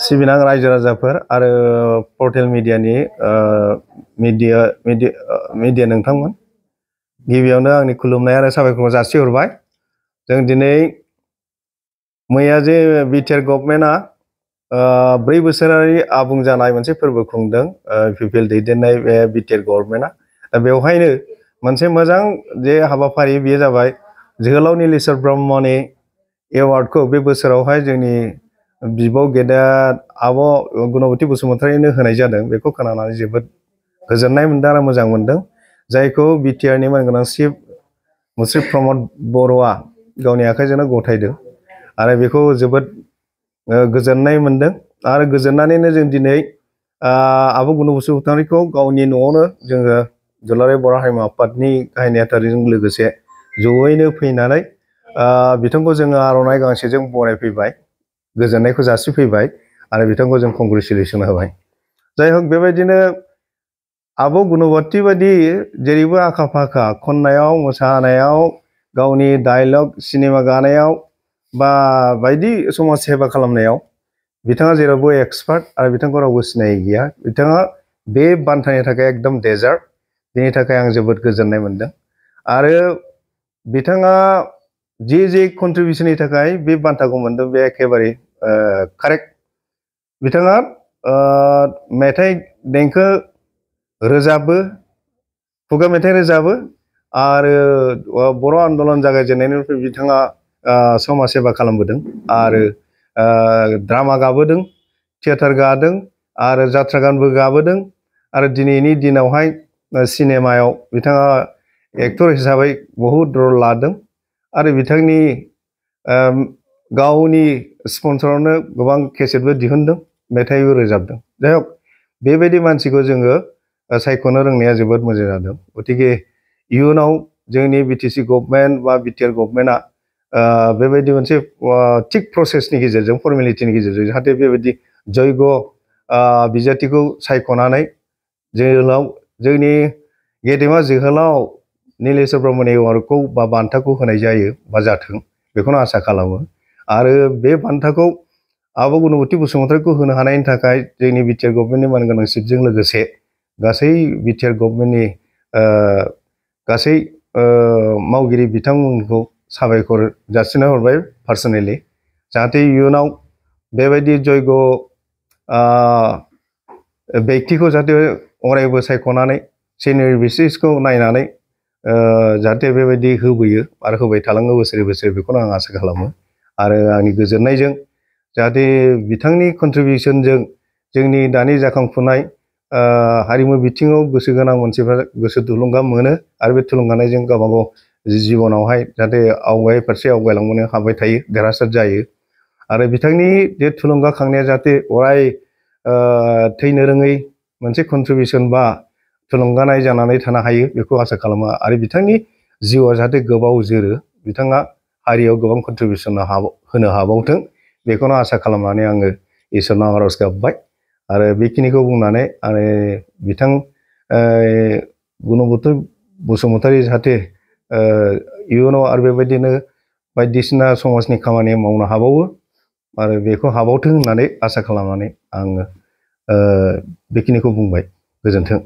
सिबिनां रायजो राजाफोर आरो पर्टेल मिडियानि मिडिया नोंथांमोन गिबियावनो आंनि खुलुमनाय आरो साबायखरखौ जासिहरबाय। जों दिनै मैया जे बिटिआर गभर्नमेन्टआ 4 बोसोरारि आबुं जानाय मोनसे फोरबो खुंदों पिपिएल दैदेननाय बे बिटिआर गभर्नमेन्टआ। दा बेवहायनो मोनसे मोजां जे हाबाफारि बेयो जाबाय जोहोलाव नीलेश्वर ब्रह्मनि एवार्डखौ बे बोसोरावहाय जोंनि बिब' गेदेर आब' गुणवती बसुमतारिनो होनाय जादों। बेखौ खोनानानै जोबोद गोजोननाय मोनदों आरो मोजां मोनदों। जायखौ बिटिआरनि मानगोनां चिफ मुश्री प्रमद बर'आ गावनि आखाइजोंनो गथायदों आरो बेखौ जोबोद गोजोननाय मोनदों आरो गोजोननानैनो जों दिनै आब' गुणवती बसुमतारिखौ गावनि न'आवनो जोङो दुलाराय बर' हारिमु आफादनि गाहाय नेहाथारिजों लोगोसे जयैनो फैनानै बिथांखौ जोङो आर'नाइ गांसेजों बरायफैबाय, गोजोननायखौ जासिफैबाय आरो बिथांखौ जों कंग्रेचुलेसन होबाय। जाय हक बेबायदिनो आब' गुणवती बायदि जेरैबो आखा फाखा खन्नायाव मोसानायाव गावनि डायलग सिनेमा गानायाव बा बायदि समाज सेवा खालामनायाव बिथाङा जेरावबो एक्सपार्ट आरो बिथांखौ रावबो सिनायै गैया। बिथाङा बे बान्थानि थाखाय एकदम डेजार्ट। बेनि थाखाय आं जोबोद गोजोननाय मोनदों आरो बिथाङा जे कन्ट्रिबिउसननि थाखाय बे बान्थाखौ मोनदों बे एखेबारे कारेक्ट। बिथाङा मेथाइ देंखो रोजाबो, खुगा मेथाइ रोजाबो आरो बर' आन्दलन जागायजेननायनिफ्राय बिथाङा समाज सेवा खालामबोदों आरो ड्रामा गाबोदों, थियेटार गादों आरो जात्रा गानबो गाबोदों आरो दिनैनि दिनावहाय सिनेमायाव बिथाङा एक्टर हिसाबै बहुद रल लादों आरो बिथांनि गावनि स्पन्सरावनो गोबां केसेटबो दिहुनदों, मेथाइबो रोजाबदों। जाय हक बेबायदि मानसिखौ जोङो सायख'नो रोंनाया जोबोद मोजां जादों। गतिके इयुनाव जोंनि बिटिसि गभर्नमेन्ट बा बिटिआर गभर्नमेन्टआ बेबायदि मोनसे थिक प्रसेसनि गेजेरजों फर्मेलिटिनि गेजेरजों जाहाथे बेबायदि जयग' बिजाथिखौ सायख'नानै जोंनि गेदेमा जोहोलाव नीलेश्वर ब्रह्मनि एवार्डखौ बा बान्थाखौ होनाय जायो बा जाथों बेखौनो आसा खालामो आरो बे बान्थाखौ आब' गुणवती बसुमतारिखौ होनो हानायनि थाखाय जोंनि बिटिआर गभर्नमेन्टनि मानगोनां चिफजों लोगोसे गासै बिटिआर गभर्नमेन्टनि गासै मावगिरि बिथांमोनखौ साबायखर जासिना हरबाय पार्सनेलि। जाहाथे इयुनाव बेबायदि जयग' व्यक्तिखौ जाहाथे अरायबो सायख'नानै सिनियर बेसिसखौ नायनानै जाहाथे बेबायदि होबोयो आरो होबाय थालाङो बोसोरे बोसोरे बेखौनो आं आसा खालामो आरो आंनि गोजोननायजों जाहाथे बिथांनि कन्ट्रिबिउसनजों जोंनि दानि जाखांफुनाय हारिमु बिथिङाव गोसो गोनां मानसिफ्रा गोसो थुलुंगा मोनो आरो बे थुलुंगानायजों गावबागाव जिबनावहाय जाहाथे फारसे आवगायलांनो हाबाय थायो, देरहासार जायो आरो बिथांनि बे थुलुंगाखांनाया जाहाथे अराय थैनो रोङै मोनसे कन्ट्रिबिउसन बा थुलुंगानाय जानानै थानो हायो बेखौ आसा खालामो आरो बिथांनि जिउआ जाहाथे गोबाव जोरो, बिथाङा हारियाव गोबां कन्ट्रिबिउसन होनो हाबावथों बेखौनो आसा खालामनानै आङो इसोरनाव आरज गाबबाय आरो बेखिनिखौ बुंनानै आरो बिथां गुणवती बसुमतारी जाहाथे इयुनाव आरो बेबायदिनो बायदिसिना समाजनि खामानि मावनो हाबावो आरो बेखौ हाबावथों होननानै आसा खालामनानै आङो बेखिनिखौ बुंबाय। गोजोन्थों।